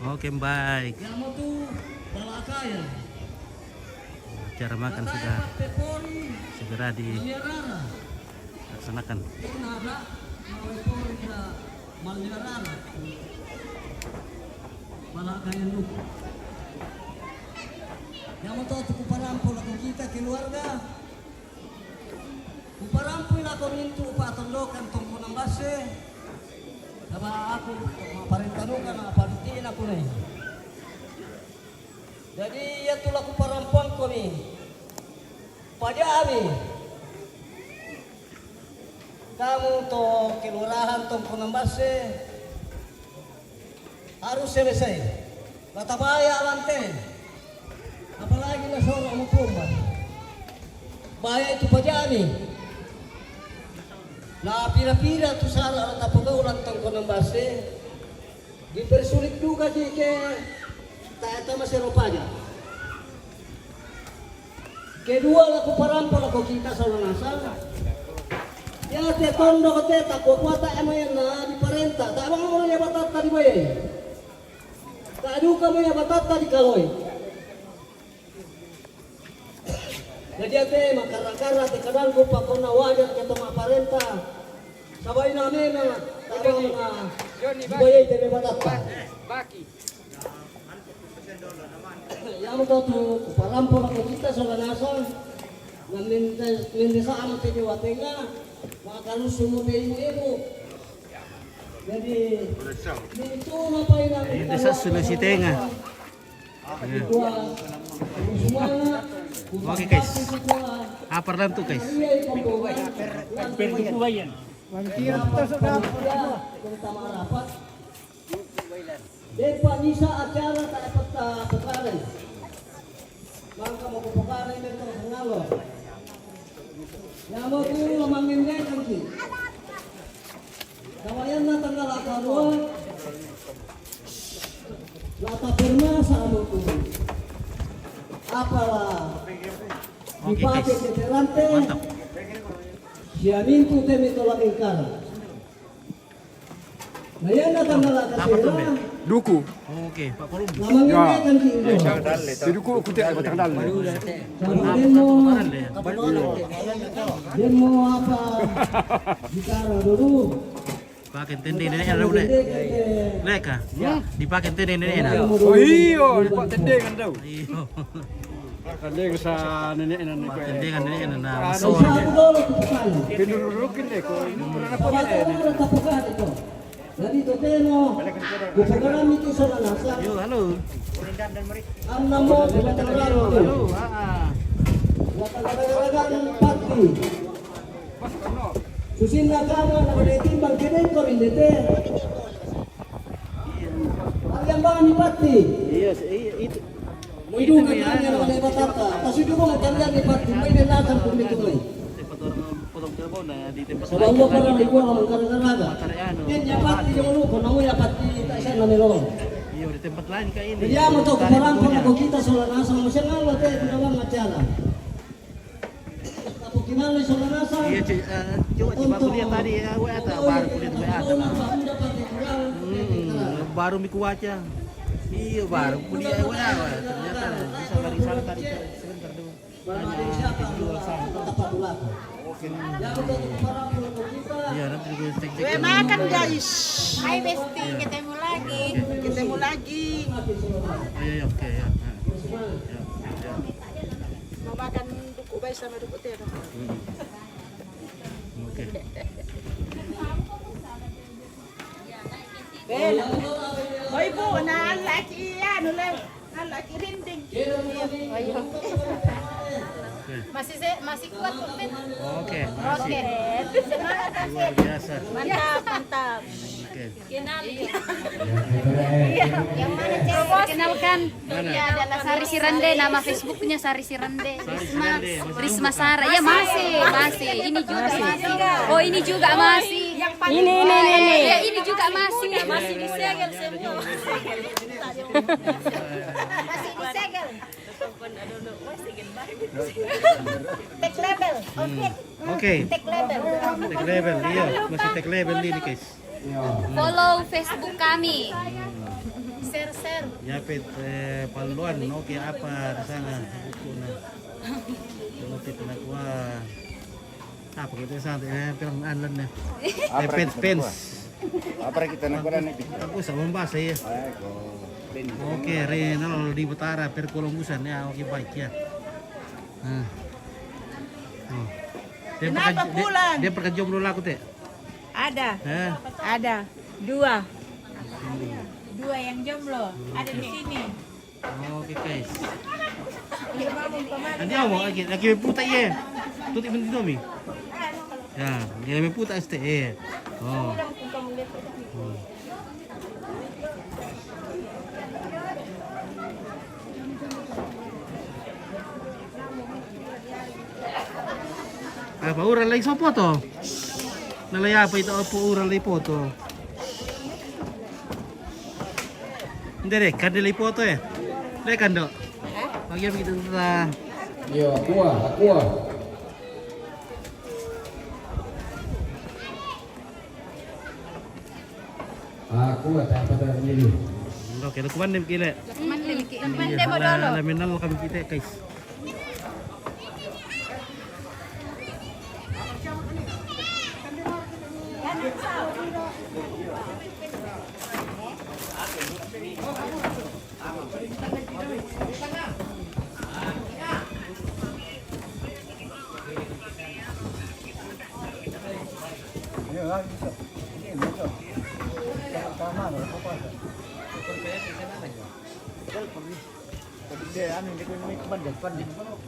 Oke, baik. Yang mau tuh balakaya. Cara makan sudah segera dilaksanakan. Yang mau tahu kuparampol ako kita keluarga. Kuparampol ako mintu patondokan tunggu ng base. Sama aku maparintanukan apalitiin ako nih. Jadi ya tulah kuparampol ko nih. Pada ami. Kamu to kelurahan tunggu ng base. Harus selesai. Batabaya lantai. Apalagi na seorang hukuman. Bahaya itu pajani. Nah pira-pira tu salah alat pegawulan tongko ng base. Dipersulit juga sih ke tak masih rupanya. Kedua laku parampol aku kita salah nasal. Ya te tondo ke te tak kuat emayan na di parenta. Tak abang mo nya batata di baye. Tak aduka mo nya batata di kaloy. Jadi ate makara-kara te kadang ko pa kona wajar ke toma parenta. Sabay na na tabang na baye te batata. Baki. Ya mo to parampol ako kita salah nasal. Nandisa amo te watenga. Maka semua ibu. Jadi itu ngapain aku? Ini desa Sulawesi Tengah. Oke guys. Apa lang tuh guys? Depa Nisa acara tak dapat pekarin. Maka mau pekarin itu ngalo. Yang mau tuh ngomongin kan sih. Kawayan na tanggal akarwa. Lata firma sama tuh. Apalah. Dipakai keterante. Siamin tuh temi tolak ingkar. Nah yan na tanggal akarwa. Duku. Oke, Pak Kolum. Ngomongin kan sih. Si duku kutik batang dal. Dia mau apa? Bicara dulu. Pakai tende nenek ada udah. Leka. Dipakai tende nenek ada. Oh iyo, dipak tendeng kan tau. Iyo. Tendeng sa nenek nenek. Tende kan nenek ada Bisa masuk. aku dulu kepukan. Pindurukin deh ko. Ini pernah apa Apa ni? kamu kepukan itu? Jadi itu teno. Bukan itu salah nasa. Yo, halo. Am namo bukan orang itu. Halo. Kadang-kadang pati. Susin na kama na timbang kene ko rin dete. Ang bang ni pati. Iya, itu. Mo idu ka kanya na may batata. Kasi dugo mo kanya ni pati may nanakan kung dito may. Potong telepon na di tempat Sa bawo para may kuha ang karanaga. Materiano. Yan ya pati yung luko na mo ya pati ta isa na nilo. Iyo, di tempat lain kayak ini. Dia mo to kuparampon ko kita sa lanasa mo siya nga te pinawang atsala. Tapos kinalay sa lanasa. Iya, coba kuliah tadi ya, baru kuliah tuh baru miku aja. Iya, baru kuliah ternyata bisa dari sana tadi sebentar dulu. Iya, nanti gue cek. Gue makan guys. Hai Besti, ketemu lagi. Ketemu lagi. Iya, oke ya. Mau makan duku bayi sama duku teh. Oke. Bel. Oh ibu, nah laki ya, nulai. Laki rinding. Ayo. Masih kuat kok, Ben. Oke, Oke, masih Ren. Semangat, luar biasa. Mantap, mantap. Oke. Kenali. Yang mana cewek? Kenalkan. Mana? Ya, adalah Sari Sirande, nama Facebooknya Sari Sirande. Risma, Sirande, masih Risma Sara. Ya masih. Ini juga masih. Oh ini juga masih. Ini. Ya ini juga masih. Masih disegel semua. Masih disegel. Tek label. Oke. Oke. Tek label. Tag level, iya, masih tag level ini guys. Follow Facebook kami. Share. Yapit paluan, oke apa di sana buku na. Lapit na kuha. Apa kita sana pirang anlan na. Pens. Apa kita nakuha na ito? Aku sa membasa ya. Oke, Renal di Utara per Kolombusan ya, oke baik ya. Kenapa pulang? Dia perkejomblo aku teh. Ada. Ada. Dua yang jomblo. Ada di sini. Oke guys. Nanti awak lagi puta ye. Tutup pintu domi. Ya, dia me puta este. Oh. Apa ural lagi sopo to? Nalaya apa itu apa ural lagi foto? Ndere, kade lagi foto ya? Lekan dok. Bagian begitu ta. Yo, aqua. Aku tak apa ini. Oke, kira kumanem kile. Mande mo dolo. Laminal kami kita guys.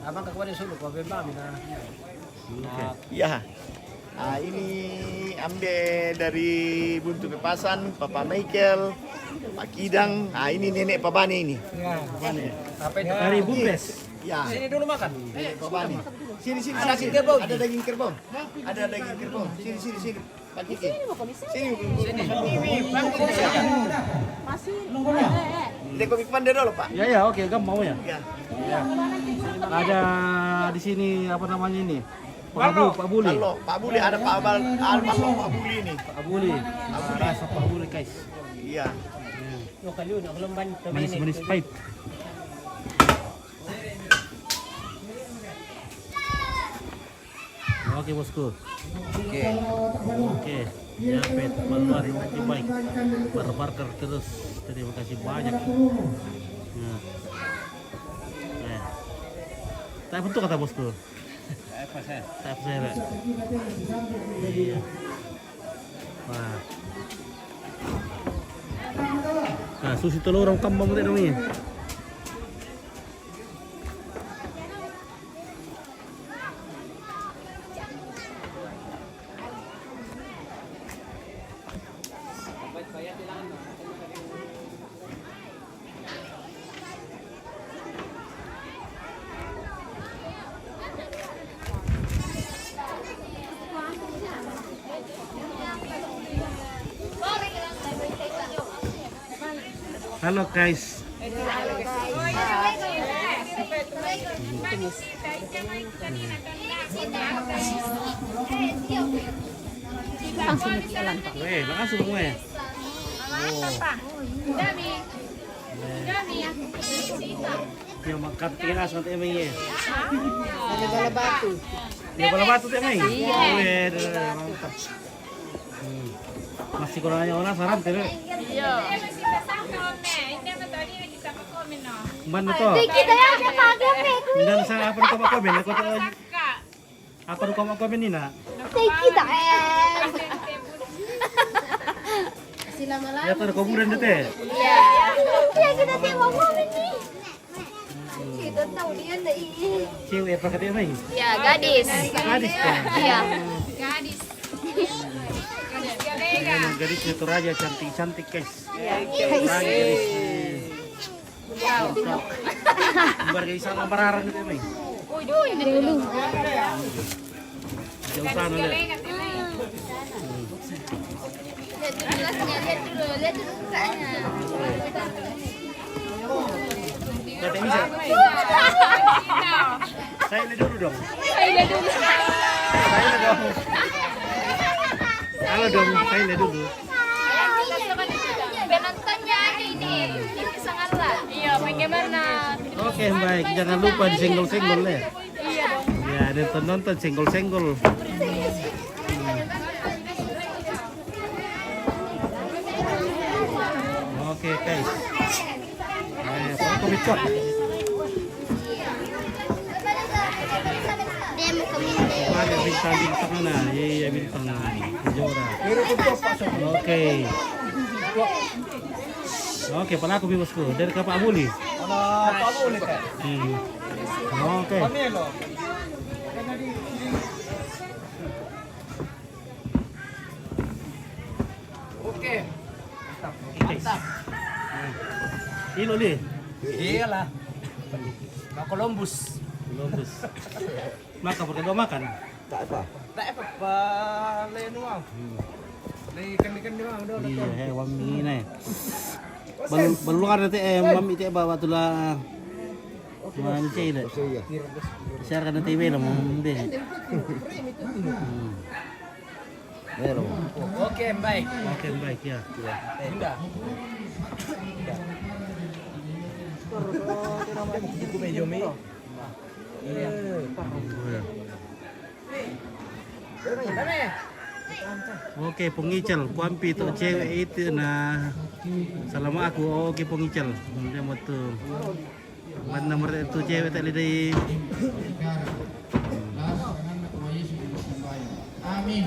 Abang kakuan solo ko bemba mina. Ya. Ini ambil dari Buntu Pepasan, Papa Michael, Pak Kidang. Ini nenek Pak Bani ini. Apa itu? Dari Bumpes. Ya. Sini dulu makan. Nenek Pak Bani. Sini. Ada daging kerbau. Ada daging kerbau. Ada daging kerbau. Sini. Pak Kiki. Sini. Dek komik pandai dulu, Pak. Ya, oke, gampang mau ya. Ya. Ada di sini apa namanya ini? Pak Buli. Halo, Pak Buli ada Pak Buli ini. Pak Buli. Rasa Pak Buli guys. Iya. Manis pahit. Oke bosku. Oke. Yapet paluan oke baik. Barbar terus. Terima kasih banyak. Tak bentuk kata bosku. Tak saya. Iya. Wah. Nah, susi telur orang kambang tadi ni. Halo guys. Langsung jalan Pak. Langsung gue. Dami ya. Dia makan tiras nanti emang ya. Bola batu. Dia bola batu tuh emang. Iya. Mantap. Masih kurangnya orang saran tuh. Iya. Mana to? Kita yang pakai peku. Dan sa apa ko makomen ko to. Apa ko makomen ni na? Kita. Sila malam. Ya to ko bulan dete. Iya. Ya kita tengok komen ni. Kita tahu dia dah ini. Cewek apa kata emang? Ya, gadis. Gadis kan. Iya. Gadis. Gadisnya tuh raja cantik guys. Gadis. Bar gadis sama bararan itu emang. Ini dulu. Jauh sana le. Lihat dulu mukanya. Gak bisa. Saya lihat dulu dong. Saya dulu. Halo dong, saya lihat dulu. Penontonnya aja ini. Oke, baik. Jangan lupa disenggol-senggol ya. Ya, ada nonton senggol-senggol. Oke, guys. Foto bicok. Dia mau keminde. Ada bintang-bintang mana? Iya, bintang Jora. Oke. Oke, palaku bosku. Dari Pak Muli. Pak Muli kan. Oke. Pamelo. Oke. Mantap. Ilo nih. Iyalah. Ke Columbus. Columbus. Maka berkedua makan. Tak apa, balik nuang. Ikan-ikan doang udah. Iya, hewan ini. Beluar nanti mami teh bawa tulah. Mana cai dah. Share kan nanti bela mau deh. Oke, baik. Oke, baik ya. Indah. Oke, pengical, kuampi tu cewek itu nah. Selama aku oke pengical. Dia mau tu. Mana nomor itu cewek tak lidai. Amin.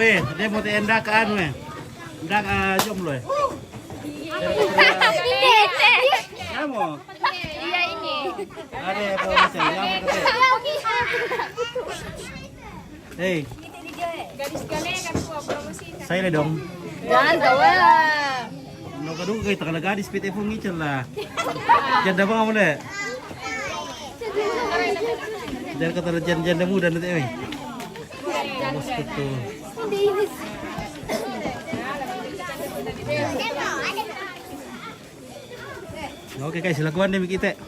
Weh, dia mau tendak ke anu eh. Ndak jomblo eh. Kamu? Iya ini. Ada apa misalnya? Hei. Gadis kalian kan gua promosi. Saya le dong. Jangan tawa. No kadu kay takala gadis PT pun ngicel lah. Janda ba kamu le? Jangan kata janda muda nanti eh. Bos itu. Oke guys, lakukan demi kita.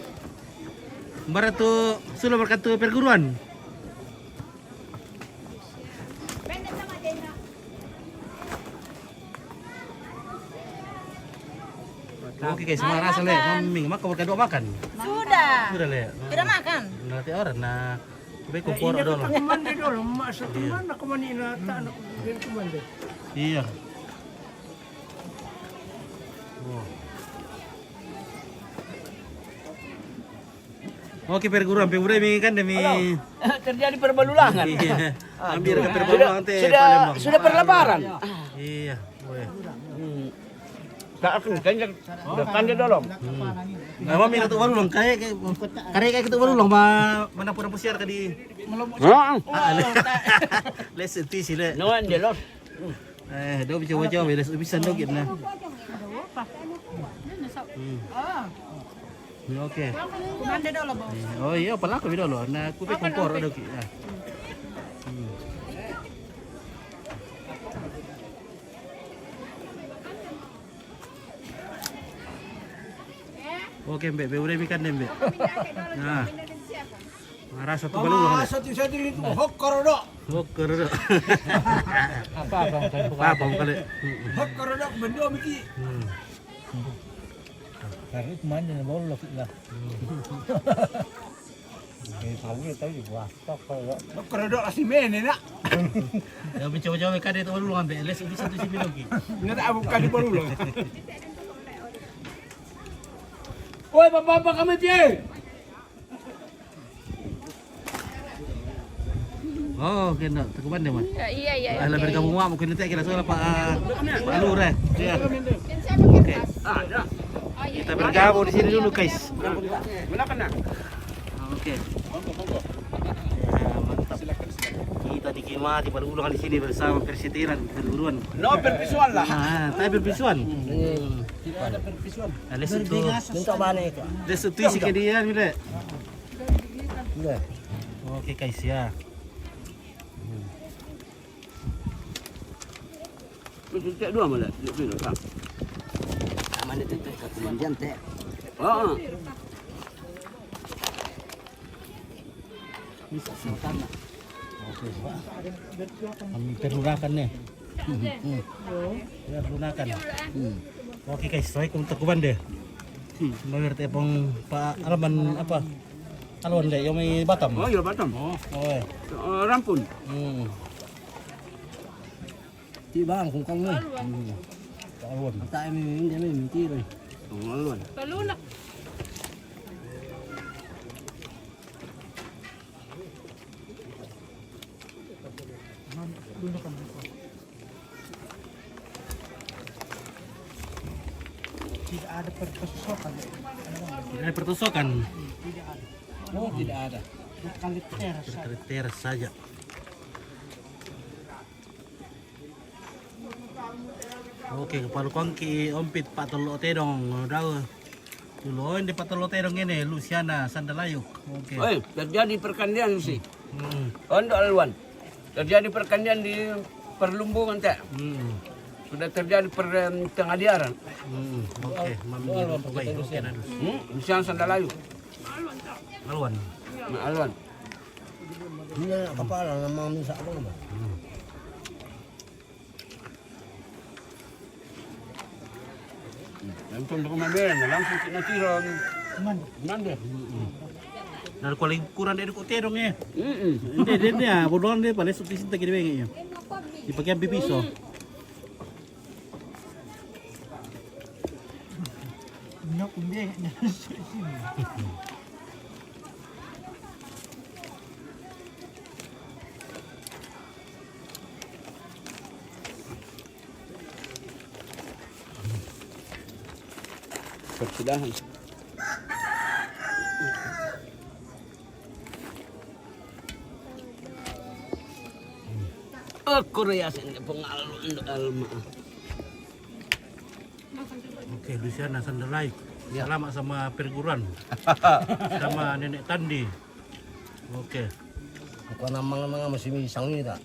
Barat tu sudah berkatu perguruan. Oke guys, semua rasa le, mami, maka berkado makan. Sudah. Sudah le. Tidak makan. Nanti orang nah, baik kompor dulu. Mandi dulu, masuk kemana kemanina tak nak kemana. Iya. Oh. Oke perguruan kan demi Terjadi perbelulangan. iya. Ambil ke perguruan teh Sudah berlebaran. Iya, boleh. Tak akan kan dia dolong. Nah, mami tu baru long kayak kita baru long mana pun siar ka di. Les tu sila. Nuan dia los. Do coba les bisa dog na. Oke. Kumanda dulu, Bos. Oh iya, pala ko dulu. Na kupi kompor ada ki. Oke, Mbak, udah ikan deh, Mbak. Nah. Marah satu balu loh. Satu-satu itu hokorodo. Hokorodo. Apa kali? Hokorodo bendo miki. Karena kemana nih baru lah. Tahu juga. Hokorodo asli mene nak. Ya mencoba-coba kan itu baru ngambil les ini satu sini lagi. Nggak tahu kali baru loh. Woi, bapak-bapak kami dia. Oh, kena tekuban deh, Man. Iya. Lah beri kamu mau mungkin nanti kira soal Pak Lur ya. Oke. Kita bergabung di sini dulu, guys. Mana kena? Oke. Mantap. Kita dikhidmati pada ulangan di sini bersama persitiran perguruan. No perpisuan lah. Tayo perpisuan. Tidak ada perpisuan. Alis itu. Minta mana itu? Alis itu isi kedian mila. Iya. Oke guys ya. Itu dua malah. Itu Mana tu kemudian teh. Oh. Bisa sama. Oke, Pak. Hampir lunakan nih. Ya, lunakan. Oke guys, saya untuk kuban deh. Bayar tepung Pak Alman apa? Alwan deh, yang may Batam. Oh, ya Batam. Oh, Rampun. Di bang, kungkong nih. Alwan. Tak ini minti nih. Alwan. Kalunak. Tidak ada pertusokan. Tidak ada pertusokan. Oh, tidak ada. Kali teras. Teras saja. Oke, kepala kongki ompit Pak Tolo Tedong. Udah. Dulu di Pak Tolo Tedong ini Luciana Sandalayuk. Oke. Oi, terjadi perkandingan sih. Untuk Alwan. Terjadi perkandingan di perlumbungan teh. Sudah terjadi pengadiaran. Oke, Alwan baik. Oke, Nadus. Misalnya Sandalayu. Alwan. Alwan. Ini kepala nama misa apa nama? Langsung dokumen langsung kita tiro. Nande. Nah, kalau kurang dari kok Tedong ya. Ini ya, bodohan deh, paling sukses kita gini begini. Dipakai ambil pisau. Nyok hindi. Persidahan. Aku reasin pengalaman alma. Oke, Luciana Sandalayuk. Selamat sama perguruan. Sama Nenek Tandi. Oke. Ako nama masih misang ini tak?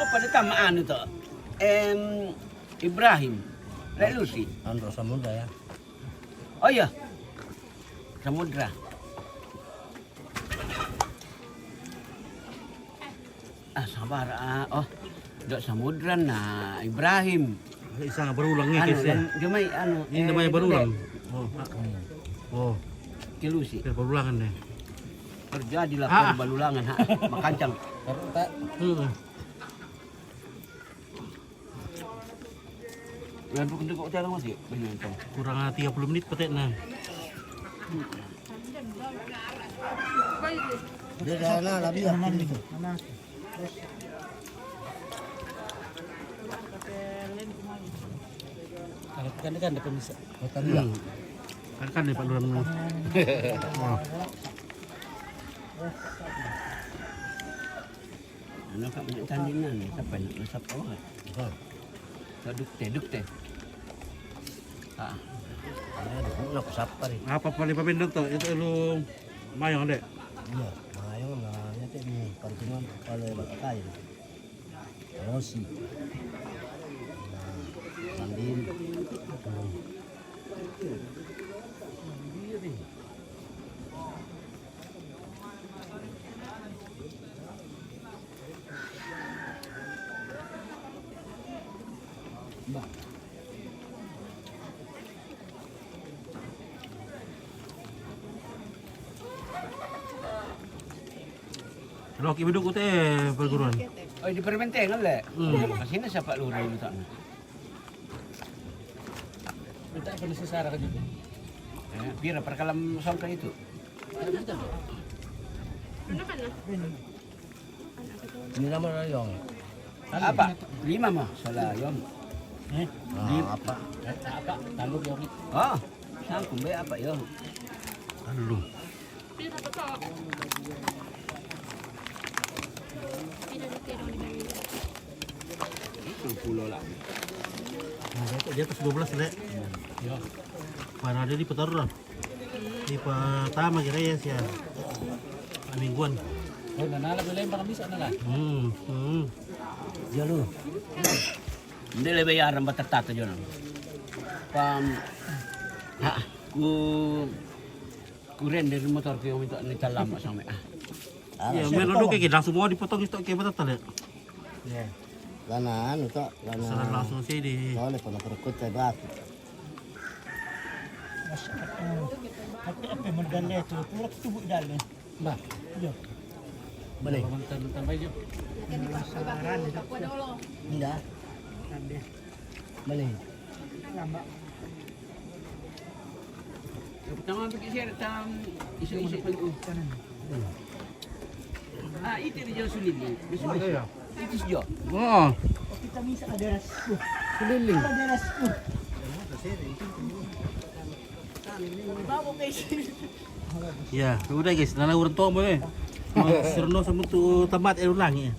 Oh, pada tamaan itu. Ibrahim. Lucy. Andro Samudra ya. Oh iya. Samudra. Sabar. Oh, dok Samudra na Ibrahim. Isa nga berulang nih kisah. Jumay Ini namanya berulang. Oh. Kilusi. Berulangan deh. Terjadilah perbalulangan makancang. Tak. Yang bukan kok cara masih banyak itu. Kurang 30 menit petek nah. Dia dah nak lebih ya. Kalau kan dapat bisa. Kota dia. Kan nih Pak Lurah. Ano ka banyak tandingan ni sampai nak masak awak. Duk teh. Nak siapa ni? Apa paling pamindon to? Itu lu mayong dek. Iya, mayong na nanti ni pertemuan kalau bakakai. Rosi. Sandin. Kalau kita duduk teh perguruan. Oh, di permentengan le. Kasih siapa lurah itu tak? Minta polisi Sarah kan juga. Biar perkalam sangka itu. Ini nama rayong. Apa? 5 mah salah yom. Apa? Apa? Talur yong. Oh, sangkum be apa yom? Talur. Pulau lah. Nah, di atas 12 dek. Ya. Para ada di Petaruran. Di pertama kira ya sih. Mingguan. Oh, nanala boleh baka bisa na lang. Jalo. Hindi le bayaran ba tato yun? Ku render motor ko yung ito nita lama sa may. Iya, meron kayak gitu langsung mau dipotong itu kayak betul ya. Iya. Lana anu to, Salah lana. langsung sini. Soalnya pada perkut saya batu. Apa modalnya itu? Pulang tubuh dalam. Bah. Balik. Bentar aja. Enggak. Balik. Pertama pergi siya tam isu-isu itu. Itu dia sulit ni. Itu dia. Oh, Kita bisa ada rasku. keliling. Ada rasku. Ya, udah guys, nana urang to mo eh. Serno sa mutu tamat ulang ya.